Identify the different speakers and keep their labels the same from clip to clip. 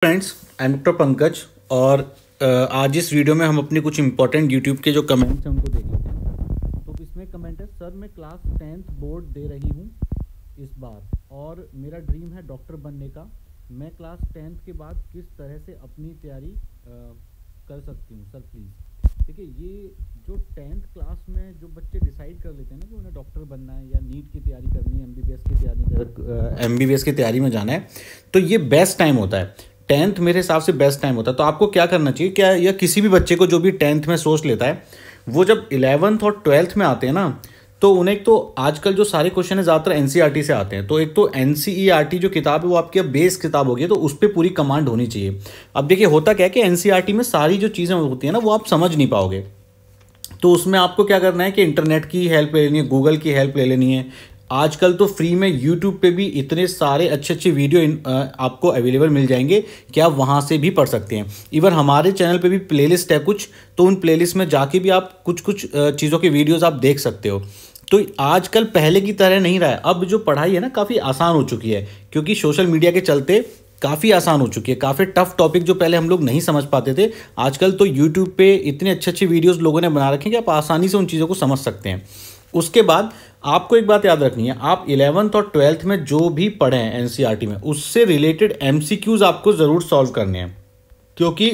Speaker 1: Friends, I am doctor Pankaj और आज इस वीडियो में हम अपने कुछ इंपॉर्टेंट यूट्यूब के जो कमेंट्स हैं उनको देख लेते हैं। तो इसमें कमेंट है, सर मैं क्लास 10th बोर्ड दे रही हूँ इस बार और मेरा ड्रीम है डॉक्टर बनने का। मैं क्लास 10th के बाद किस तरह से अपनी तैयारी कर सकती हूँ सर प्लीज़। देखिए, ये जो 10th क्लास में जो बच्चे डिसाइड कर लेते हैं ना कि उन्हें डॉक्टर बनना है या नीट की तैयारी करनी है, एमबीबीएस की तैयारी में जाना है, तो ये बेस्ट टाइम होता है। 10th मेरे हिसाब से बेस्ट टाइम होता है। तो आपको क्या करना चाहिए, क्या या किसी भी बच्चे को जो भी 10th में सोच लेता है, वो जब 11th और 12th में आते हैं ना, तो उन्हें तो आजकल जो सारे क्वेश्चन है ज़्यादातर एनसीईआरटी से आते हैं। तो एक तो एनसीईआरटी जो किताब है वो आपकी अब बेस किताब होगी, तो उस पर पूरी कमांड होनी चाहिए। अब देखिए, होता क्या है कि एनसीईआरटी में सारी जो चीज़ें होती हैं ना, वो आप समझ नहीं पाओगे। तो उसमें आपको क्या करना है कि इंटरनेट की हेल्प ले लेनी है, गूगल की हेल्प ले लेनी है। आजकल तो फ्री में यूट्यूब पे भी इतने सारे अच्छे अच्छे वीडियो आपको अवेलेबल मिल जाएंगे कि आप वहाँ से भी पढ़ सकते हैं। इवन हमारे चैनल पे भी प्लेलिस्ट है कुछ, तो उन प्लेलिस्ट में जाके भी आप कुछ कुछ चीज़ों के वीडियोस आप देख सकते हो। तो आजकल पहले की तरह नहीं रहा है। अब जो पढ़ाई है ना, काफ़ी आसान हो चुकी है, क्योंकि सोशल मीडिया के चलते काफ़ी आसान हो चुकी है। काफ़ी टफ टॉपिक जो पहले हम लोग नहीं समझ पाते थे, आजकल तो यूट्यूब पे इतने अच्छे अच्छे वीडियोस लोगों ने बना रखे हैं कि आप आसानी से उन चीज़ों को समझ सकते हैं। उसके बाद आपको एक बात याद रखनी है, आप 11th और 12th में जो भी पढ़े हैं एनसीईआरटी में, उससे रिलेटेड एमसीक्यूज आपको ज़रूर सॉल्व करने हैं। क्योंकि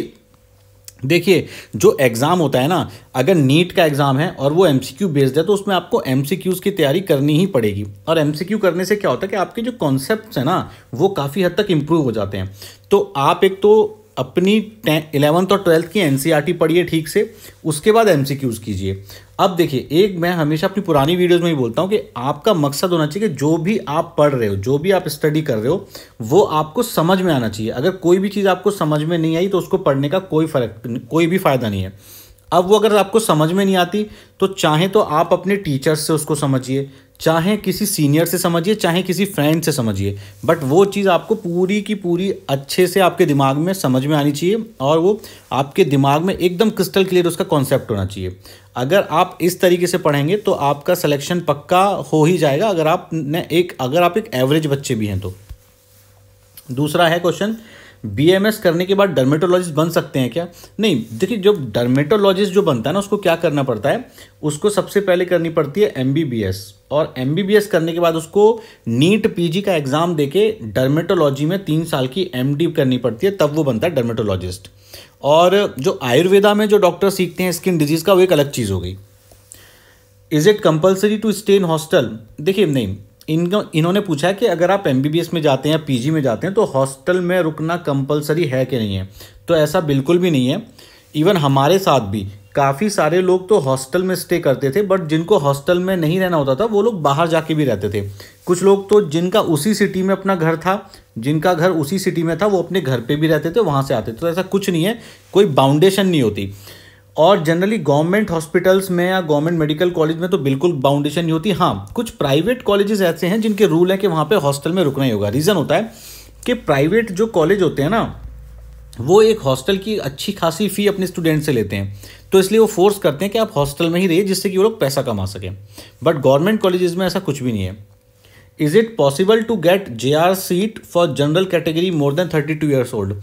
Speaker 1: देखिए, जो एग्ज़ाम होता है ना, अगर नीट का एग्ज़ाम है और वो एमसीक्यू बेस्ड है, तो उसमें आपको एमसीक्यूज़ की तैयारी करनी ही पड़ेगी। और एमसीक्यू करने से क्या होता है कि आपके जो कॉन्सेप्ट्स हैं ना, वो काफ़ी हद तक इम्प्रूव हो जाते हैं। तो आप एक तो अपनी 11th और 12th की एनसीईआरटी पढ़िए ठीक से, उसके बाद एमसीक्यूज़ कीजिए। अब देखिए, एक मैं हमेशा अपनी पुरानी वीडियोज़ में ही बोलता हूँ कि आपका मकसद होना चाहिए कि जो भी आप पढ़ रहे हो, जो भी आप स्टडी कर रहे हो, वो आपको समझ में आना चाहिए। अगर कोई भी चीज़ आपको समझ में नहीं आई तो उसको पढ़ने का कोई भी फ़ायदा नहीं है। अब वो अगर आपको समझ में नहीं आती, तो चाहे तो आप अपने टीचर्स से उसको समझिए, चाहे किसी सीनियर से समझिए, चाहे किसी फ्रेंड से समझिए, बट वो चीज़ आपको पूरी की पूरी अच्छे से आपके दिमाग में समझ में आनी चाहिए और वो आपके दिमाग में एकदम क्रिस्टल क्लियर उसका कॉन्सेप्ट होना चाहिए। अगर आप इस तरीके से पढ़ेंगे तो आपका सिलेक्शन पक्का हो ही जाएगा, अगर आप एक एवरेज बच्चे भी हैं तो। दूसरा है क्वेश्चन, बीएमएस करने के बाद डर्मेटोलॉजिस्ट बन सकते हैं क्या? नहीं, देखिए, जो डर्मेटोलॉजिस्ट जो बनता है ना, उसको क्या करना पड़ता है, उसको सबसे पहले करनी पड़ती है एमबीबीएस, और एमबीबीएस करने के बाद उसको नीट पीजी का एग्जाम देके डर्मेटोलॉजी में 3 साल की एमडी करनी पड़ती है, तब वो बनता है डर्मेटोलॉजिस्ट। और जो आयुर्वेदा में जो डॉक्टर सीखते हैं स्किन डिजीज का, वो एक अलग चीज़ हो गई। Is it compulsory to stay in hostel? देखिए, नहीं, इन्होंने पूछा है कि अगर आप एमबीबीएस में जाते हैं या पीजी में जाते हैं तो हॉस्टल में रुकना कंपलसरी है कि नहीं है। तो ऐसा बिल्कुल भी नहीं है। इवन हमारे साथ भी काफ़ी सारे लोग तो हॉस्टल में स्टे करते थे, बट जिनको हॉस्टल में नहीं रहना होता था वो लोग बाहर जाके भी रहते थे। कुछ लोग तो जिनका उसी सिटी में अपना घर था, जिनका घर उसी सिटी में था, वो अपने घर पे भी रहते थे, वहाँ से आते थे। तो ऐसा कुछ नहीं है, कोई बाउंडेशन नहीं होती। और जनरली गवर्नमेंट हॉस्पिटल्स में या गवर्नमेंट मेडिकल कॉलेज में तो बिल्कुल बाउंडेशन नहीं होती। हाँ, कुछ प्राइवेट कॉलेजेस ऐसे हैं जिनके रूल है कि वहाँ पे हॉस्टल में रुकना ही होगा। रीज़न होता है कि प्राइवेट जो कॉलेज होते हैं ना, वो एक हॉस्टल की अच्छी खासी फ़ी अपने स्टूडेंट से लेते हैं, तो इसलिए वो फोर्स करते हैं कि आप हॉस्टल में ही रहिए, जिससे कि वो लोग पैसा कमा सकें। बट गवर्नमेंट कॉलेजेस में ऐसा कुछ भी नहीं है। Is it possible to get JR seat for general category more than 32 years old?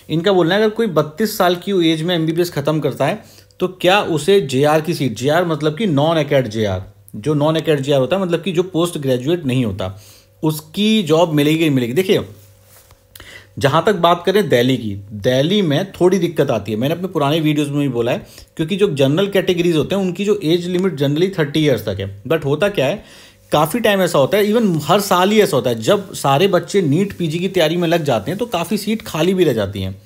Speaker 1: इनका बोलना है, अगर कोई 32 साल की एज में एमबीबीएस खत्म करता है तो क्या उसे JR की सीट, JR मतलब कि नॉन एकेड JR, जो नॉन एकेड JR होता है, मतलब कि जो पोस्ट ग्रेजुएट नहीं होता, उसकी जॉब मिलेगी ही मिलेगी। देखिए, जहाँ तक बात करें दिल्ली की, दिल्ली में थोड़ी दिक्कत आती है। मैंने अपने पुराने वीडियोस में भी बोला है, क्योंकि जो जनरल कैटेगरीज होते हैं उनकी जो एज लिमिट जनरली 30 ईयर्स तक है। बट होता क्या है, काफ़ी टाइम ऐसा होता है, इवन हर साल ही ऐसा होता है, जब सारे बच्चे नीट पीजी की तैयारी में लग जाते हैं तो काफ़ी सीट खाली भी रह जाती हैं,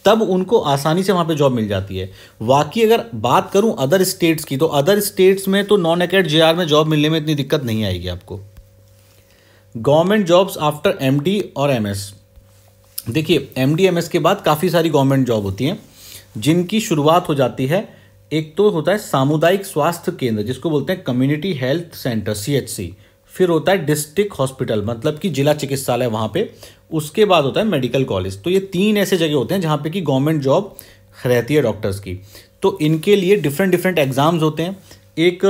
Speaker 1: तब उनको आसानी से वहाँ पे जॉब मिल जाती है। बाकी अगर बात करूँ अदर स्टेट्स की, तो अदर स्टेट्स में तो नॉन एकेड JR में जॉब मिलने में इतनी दिक्कत नहीं आएगी आपको। गवर्नमेंट जॉब्स आफ्टर MD और MS? देखिए, MD MS के बाद काफ़ी सारी गवर्नमेंट जॉब होती हैं, जिनकी शुरुआत हो जाती है, एक तो होता है सामुदायिक स्वास्थ्य केंद्र, जिसको बोलते हैं कम्युनिटी हेल्थ सेंटर CHC, फिर होता है डिस्ट्रिक्ट हॉस्पिटल, मतलब कि जिला चिकित्सालय वहाँ पे, उसके बाद होता है मेडिकल कॉलेज। तो ये 3 ऐसे जगह होते हैं जहाँ पे कि गवर्नमेंट जॉब रहती है डॉक्टर्स की। तो इनके लिए डिफरेंट एग्ज़ाम्स होते हैं। एक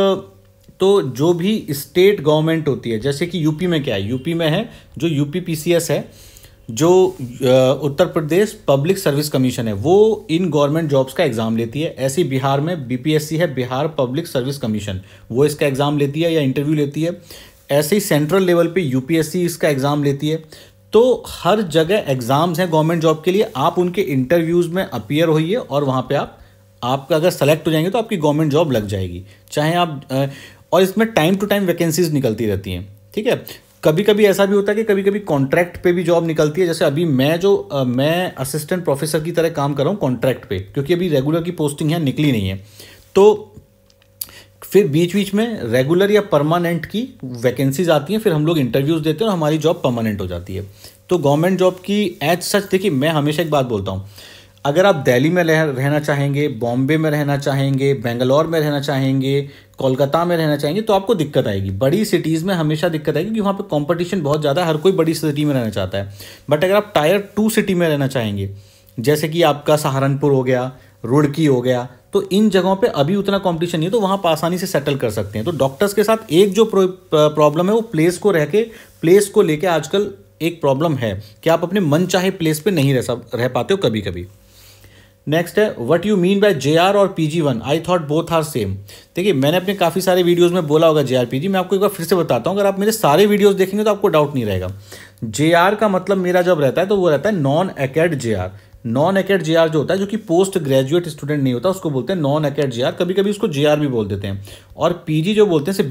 Speaker 1: तो जो भी स्टेट गवर्नमेंट होती है, जैसे कि यूपी में क्या है, यूपी में है जो UP PCS है, जो Uttar Pradesh public service commission है वो इन गवर्नमेंट जॉब्स का एग्ज़ाम लेती है। ऐसी बिहार में बीपीएससी है, बिहार पब्लिक सर्विस कमीशन, वो इसका एग्ज़ाम लेती है या इंटरव्यू लेती है। ऐसे ही सेंट्रल लेवल पे यूपीएससी इसका एग्ज़ाम लेती है। तो हर जगह एग्ज़ाम्स हैं गवर्नमेंट जॉब के लिए, आप उनके इंटरव्यूज़ में अपीयर होइए और वहाँ पे आपका अगर सेलेक्ट हो जाएंगे तो आपकी गवर्नमेंट जॉब लग जाएगी, चाहे आप और इसमें टाइम टू टाइम वैकेंसीज निकलती रहती हैं, ठीक है। कभी कभी ऐसा भी होता है कि कभी कभी कॉन्ट्रैक्ट पे भी जॉब निकलती है। जैसे अभी मैं असिस्टेंट प्रोफेसर की तरह काम कर रहा हूँ कॉन्ट्रैक्ट पे, क्योंकि अभी रेगुलर की पोस्टिंग यहाँ निकली नहीं है। तो फिर बीच बीच में रेगुलर या परमानेंट की वैकेंसीज आती हैं, फिर हम लोग इंटरव्यूज़ देते हैं और हमारी जॉब परमानेंट हो जाती है। तो गवर्नमेंट जॉब की एज सच, देखिए मैं हमेशा एक बात बोलता हूँ, अगर आप दिल्ली में रहना चाहेंगे, बॉम्बे में रहना चाहेंगे, बेंगलोर में रहना चाहेंगे, कोलकाता में रहना चाहेंगे, तो आपको दिक्कत आएगी। बड़ी सिटीज़ में हमेशा दिक्कत आएगी क्योंकि वहाँ पे कंपटीशन बहुत ज़्यादा है, हर कोई बड़ी सिटी में रहना चाहता है। बट अगर आप टायर 2 सिटी में रहना चाहेंगे, जैसे कि आपका सहारनपुर हो गया, रुड़की हो गया, तो इन जगहों पे अभी उतना कंपटीशन नहीं है, तो वहाँ आप आसानी से सेटल कर सकते हैं। तो डॉक्टर्स के साथ एक जो प्रॉब्लम है वो प्लेस को लेके आजकल एक प्रॉब्लम है कि आप अपने मन चाहे प्लेस पे नहीं रह पाते हो कभी कभी। नेक्स्ट है, what you mean by JR और PG1, I thought both are same. देखिए मैंने अपने काफ़ी सारे वीडियोस में बोला होगा JR PG, मैं आपको एक बार फिर से बताता हूँ, अगर आप मेरे सारे वीडियोस देखेंगे तो आपको डाउट नहीं रहेगा। JR का मतलब मेरा जब रहता है तो वो रहता है नॉन एकेड JR। नॉन एकेड JR जो होता है, जो कि पोस्ट ग्रेजुएट स्टूडेंट नहीं होता, उसको बोलते हैं नॉन एकेड JR, कभी कभी उसको JR भी बोल देते हैं। और PG जो बोलते हैं,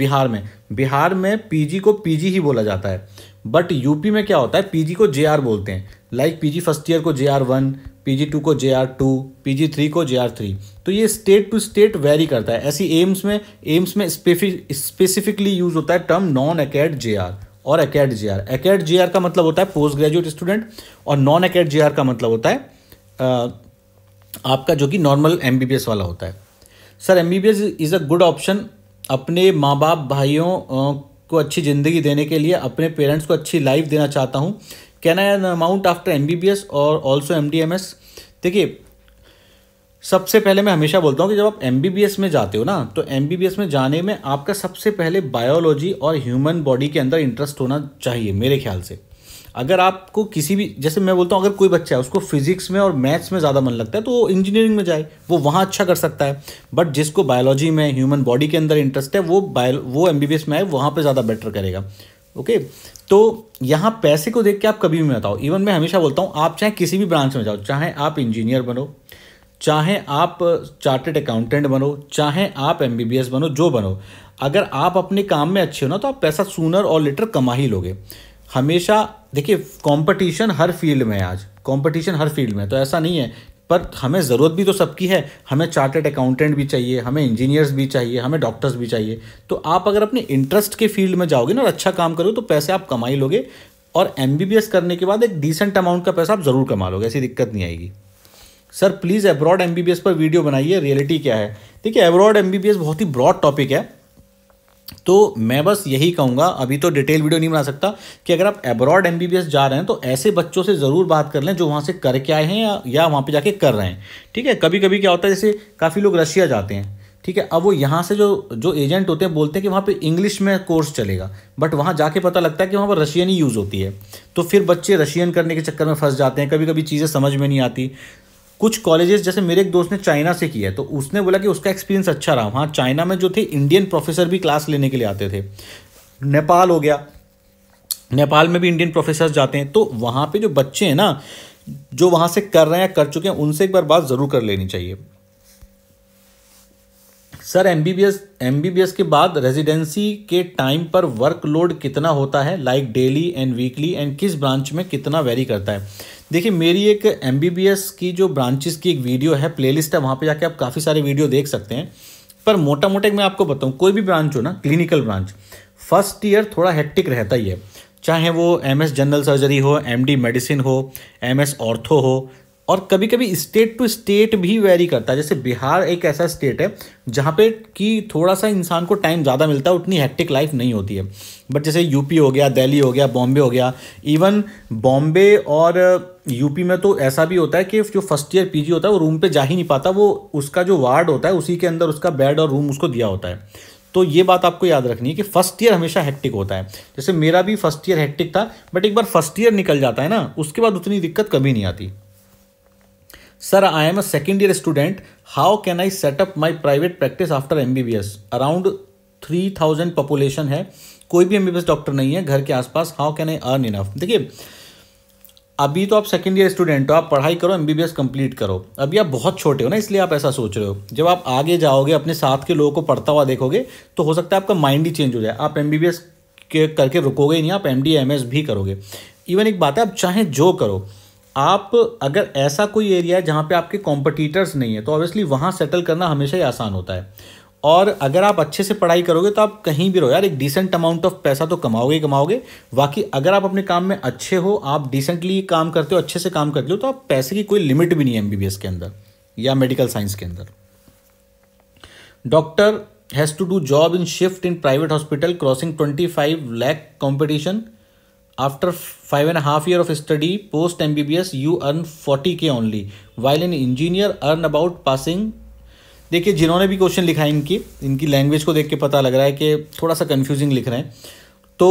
Speaker 1: बिहार में PG को PG ही बोला जाता है, बट यूपी में क्या होता है, PG को JR बोलते हैं। लाइक PG फर्स्ट ईयर को JR1, PG2 को JR2, PG3 को JR3। तो ये स्टेट टू स्टेट वेरी करता है। ऐसी एम्स में स्पेसिफिकली यूज होता है टर्म नॉन एकेड JR और एकेड JR। एकेड JR का मतलब होता है पोस्ट ग्रेजुएट स्टूडेंट, और नॉन एकेड JR का मतलब होता है आपका जो कि नॉर्मल MBBS वाला होता है। Sir MBBS is a good option, अपने माँ बाप भाइयों को अच्छी ज़िंदगी देने के लिए, अपने पेरेंट्स को अच्छी लाइफ देना चाहता हूँ। Can I an amount after MBBS और ऑल्सो MDMS। देखिए सबसे पहले मैं हमेशा बोलता हूँ कि जब आप MBBS में जाते हो ना, तो MBBS में जाने में आपका सबसे पहले बायोलॉजी और ह्यूमन बॉडी के अंदर इंटरेस्ट होना चाहिए मेरे ख्याल से। अगर आपको किसी भी, जैसे मैं बोलता हूँ, अगर कोई बच्चा है उसको फिजिक्स में और मैथ्स में ज़्यादा मन लगता है तो वो इंजीनियरिंग में जाए, वो वहाँ अच्छा कर सकता है। बट जिसको बायोलॉजी में, ह्यूमन बॉडी के अंदर इंटरेस्ट है, वो MBBS में आए, वहाँ पे ज़्यादा बेटर करेगा। ओके, तो यहाँ पैसे को देख के आप कभी भी मत आओ। इवन मैं हमेशा बोलता हूँ, आप चाहे किसी भी ब्रांच में जाओ, चाहे आप इंजीनियर बनो, चाहे आप चार्टर्ड अकाउंटेंट बनो, चाहे आप MBBS बनो, जो बनो, अगर आप अपने काम में अच्छे हो ना तो आप पैसा सूनर और लेटर कमा ही लोगे। हमेशा देखिए कंपटीशन हर फील्ड में है, आज कंपटीशन हर फील्ड में है, तो ऐसा नहीं है, पर हमें ज़रूरत भी तो सबकी है। हमें चार्टर्ड अकाउंटेंट भी चाहिए, हमें इंजीनियर्स भी चाहिए, हमें डॉक्टर्स भी चाहिए। तो आप अगर अपने इंटरेस्ट के फील्ड में जाओगे ना और अच्छा काम करोगे तो पैसे आप कमा ही लोगे, और MBBS करने के बाद एक डिसेंट अमाउंट का पैसा आप ज़रूर कमा लोगे, ऐसी दिक्कत नहीं आएगी। सर प्लीज़ अब्रॉड MBBS पर वीडियो बनाइए, रियलिटी क्या है। देखिए अब्रॉड MBBS बहुत ही ब्रॉड टॉपिक है, तो मैं बस यही कहूँगा, अभी तो डिटेल वीडियो नहीं बना सकता, कि अगर आप अब्रॉड MBBS जा रहे हैं तो ऐसे बच्चों से ज़रूर बात कर लें जो वहाँ से करके आए हैं या वहाँ पे जाके कर रहे हैं, ठीक है। कभी कभी क्या होता है, जैसे काफ़ी लोग रशिया जाते हैं, ठीक है, अब वो यहाँ से जो एजेंट होते हैं बोलते हैं कि वहाँ पे इंग्लिश में कोर्स चलेगा, बट वहाँ जाके पता लगता है कि वहाँ पर रशियन ही यूज़ होती है। तो फिर बच्चे रशियन करने के चक्कर में फंस जाते हैं, कभी कभी चीज़ें समझ में नहीं आती। कुछ कॉलेजेस, जैसे मेरे एक दोस्त ने चाइना से किया है, तो उसने बोला कि उसका एक्सपीरियंस अच्छा रहा। वहाँ चाइना में जो थे इंडियन प्रोफेसर भी क्लास लेने के लिए आते थे। नेपाल हो गया, नेपाल में भी इंडियन प्रोफेसर जाते हैं। तो वहाँ पे जो बच्चे हैं ना, जो वहाँ से कर रहे हैं, कर चुके हैं, उनसे एक बार बात ज़रूर कर लेनी चाहिए। सर MBBS के बाद रेजिडेंसी के टाइम पर वर्कलोड कितना होता है, like daily and weekly, and किस ब्रांच में कितना वेरी करता है। देखिए मेरी एक MBBS की जो ब्रांचेस की एक वीडियो है, प्लेलिस्ट है, वहाँ पे जाके आप काफ़ी सारे वीडियो देख सकते हैं। पर मोटा मोटा मैं आपको बताऊँ, कोई भी ब्रांच हो ना, क्लिनिकल ब्रांच, फर्स्ट ईयर थोड़ा हेक्टिक रहता ही है, चाहे वो MS जनरल सर्जरी हो, MD मेडिसिन हो, MS ऑर्थो हो, और कभी कभी स्टेट टू स्टेट भी वेरी करता है। जैसे बिहार एक ऐसा स्टेट है जहाँ पे कि थोड़ा सा इंसान को टाइम ज़्यादा मिलता है, उतनी हेक्टिक लाइफ नहीं होती है। बट जैसे यूपी हो गया, दिल्ली हो गया, बॉम्बे हो गया, इवन बॉम्बे और यूपी में तो ऐसा भी होता है कि जो फर्स्ट ईयर PG होता है वो रूम पे जा ही नहीं पाता, वो उसका जो वार्ड होता है उसी के अंदर उसका बेड और रूम उसको दिया होता है। तो ये बात आपको याद रखनी है कि फर्स्ट ईयर हमेशा हेक्टिक होता है। जैसे मेरा भी फर्स्ट ईयर हेक्टिक था, बट एक बार फर्स्ट ईयर निकल जाता है ना, उसके बाद उतनी दिक्कत कभी नहीं आती। Sir, I am a second year student, how can I set up my private practice after MBBS? Around 3000 population है, कोई भी MBBS डॉक्टर नहीं है घर के आसपास, how can I earn enough? देखिए, अभी तो आप सेकेंड ईयर स्टूडेंट हो, आप पढ़ाई करो, MBBS कंप्लीट करो। अभी आप बहुत छोटे हो ना, इसलिए आप ऐसा सोच रहे हो। जब आप आगे जाओगे, अपने साथ के लोगों को पढ़ता हुआ देखोगे, तो हो सकता है आपका माइंड ही चेंज हो जाए। आप MBBS करके रुकोगे ही नहीं, आप MD MS भी करोगे। इवन एक बात है, आप चाहे जो करो, आप अगर ऐसा कोई एरिया है जहाँ पे आपके कॉम्पिटिटर्स नहीं है, तो ऑब्वियसली वहाँ सेटल करना हमेशा ही आसान होता है। और अगर आप अच्छे से पढ़ाई करोगे तो आप कहीं भी रहो यार, एक डिसेंट अमाउंट ऑफ पैसा तो कमाओगे ही कमाओगे। बाकी अगर आप अपने काम में अच्छे हो, आप डिसेंटली काम करते हो, अच्छे से काम करते हो, तो आप पैसे की कोई लिमिट भी नहीं है MBBS के अंदर या मेडिकल साइंस के अंदर। Doctor has to do job in shift in private hospital crossing 25 lakh competition after 5.5 years of study post MBBS you earn 40K only while an engineer earn about passing। देखिए, जिन्होंने भी question लिखा है, इनकी language को देख के पता लग रहा है कि थोड़ा सा कंफ्यूजिंग लिख रहे हैं। तो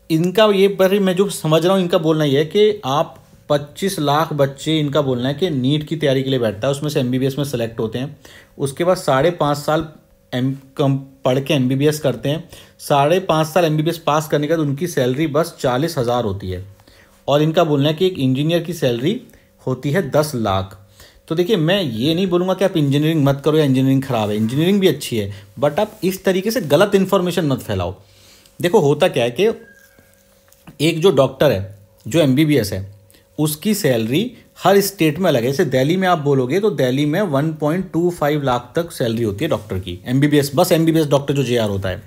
Speaker 1: इनका ये पर मैं जो समझ रहा हूँ, इनका बोलना ये है कि आप 25 लाख बच्चे, इनका बोलना है कि नीट की तैयारी के लिए बैठता है, उसमें से MBBS में सेलेक्ट होते हैं, उसके बाद 5.5 साल पढ़ के MBBS करते हैं। 5.5 साल MBBS पास करने के बाद उनकी सैलरी बस 40,000 होती है, और इनका बोलना है कि एक इंजीनियर की सैलरी होती है 10 लाख। तो देखिए, मैं ये नहीं बोलूँगा कि आप इंजीनियरिंग मत करो या इंजीनियरिंग ख़राब है, इंजीनियरिंग भी अच्छी है, बट आप इस तरीके से गलत इन्फॉर्मेशन मत फैलाओ। देखो, होता क्या है कि एक जो डॉक्टर है, जो MBBS है, उसकी सैलरी हर स्टेट में अलग है। जैसे दिल्ली में आप बोलोगे तो दिल्ली में 1.25 लाख तक सैलरी होती है डॉक्टर की, MBBS, बस MBBS डॉक्टर जो JR होता है,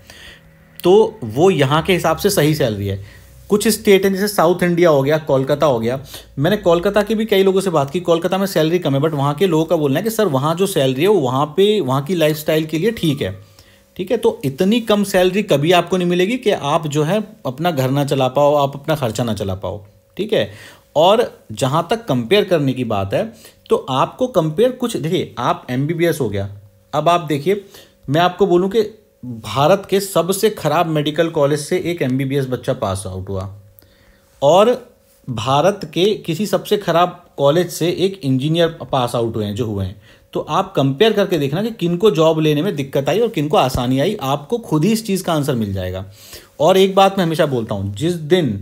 Speaker 1: तो वो यहाँ के हिसाब से सही सैलरी है। कुछ स्टेट हैं, जैसे साउथ इंडिया हो गया, कोलकाता हो गया, मैंने कोलकाता के भी कई लोगों से बात की, कोलकाता में सैलरी कम है, बट वहाँ के लोगों का बोलना है कि सर वहाँ जो सैलरी है वो वहाँ की लाइफस्टाइल के लिए ठीक है। तो इतनी कम सैलरी कभी आपको नहीं मिलेगी कि आप जो है अपना घर ना चला पाओ, आप अपना खर्चा ना चला पाओ, ठीक है। और जहाँ तक कंपेयर करने की बात है, तो आपको कंपेयर कुछ, देखिए, आप MBBS हो गया, अब आप देखिए, मैं आपको बोलूँ कि भारत के सबसे खराब मेडिकल कॉलेज से एक MBBS बच्चा पास आउट हुआ, और भारत के किसी सबसे खराब कॉलेज से एक इंजीनियर पास आउट हुए हैं, जो हुए हैं। तो आप कंपेयर करके देखना कि किनको जॉब लेने में दिक्कत आई और किनको आसानी आई, आपको खुद ही इस चीज़ का आंसर मिल जाएगा। और एक बात मैं हमेशा बोलता हूँ, जिस दिन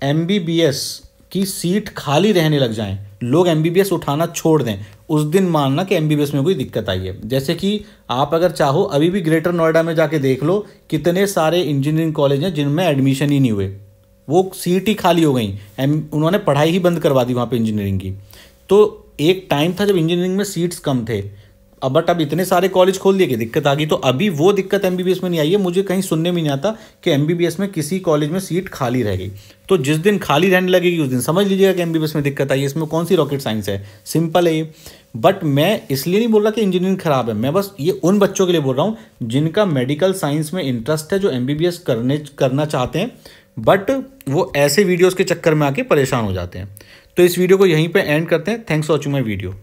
Speaker 1: MBBS की सीट खाली रहने लग जाएं, लोग MBBS उठाना छोड़ दें, उस दिन मानना कि MBBS में कोई दिक्कत आई है। जैसे कि आप अगर चाहो, अभी भी ग्रेटर नोएडा में जाके देख लो, कितने सारे इंजीनियरिंग कॉलेज हैं जिनमें एडमिशन ही नहीं हुए, वो सीट ही खाली हो गई, उन्होंने पढ़ाई ही बंद करवा दी वहाँ पे इंजीनियरिंग की। तो एक टाइम था जब इंजीनियरिंग में सीट्स कम थे, बट अब इतने सारे कॉलेज खोल दिए कि दिक्कत आ गई। तो अभी वो दिक्कत MBBS में नहीं आई है, मुझे कहीं सुनने में नहीं आता कि MBBS में किसी कॉलेज में सीट खाली रह गई। तो जिस दिन खाली रहने लगेगी उस दिन समझ लीजिएगा कि MBBS में दिक्कत आई है। इसमें कौन सी रॉकेट साइंस है, सिंपल है ये। बट मैं इसलिए नहीं बोल रहा कि इंजीनियरिंग खराब है, मैं बस ये उन बच्चों के लिए बोल रहा हूँ जिनका मेडिकल साइंस में इंटरेस्ट है, जो MBBS करना चाहते हैं, बट वो ऐसे वीडियोज़ के चक्कर में आके परेशान हो जाते हैं। तो इस वीडियो को यहीं पर एंड करते हैं। Thanks for watching my video.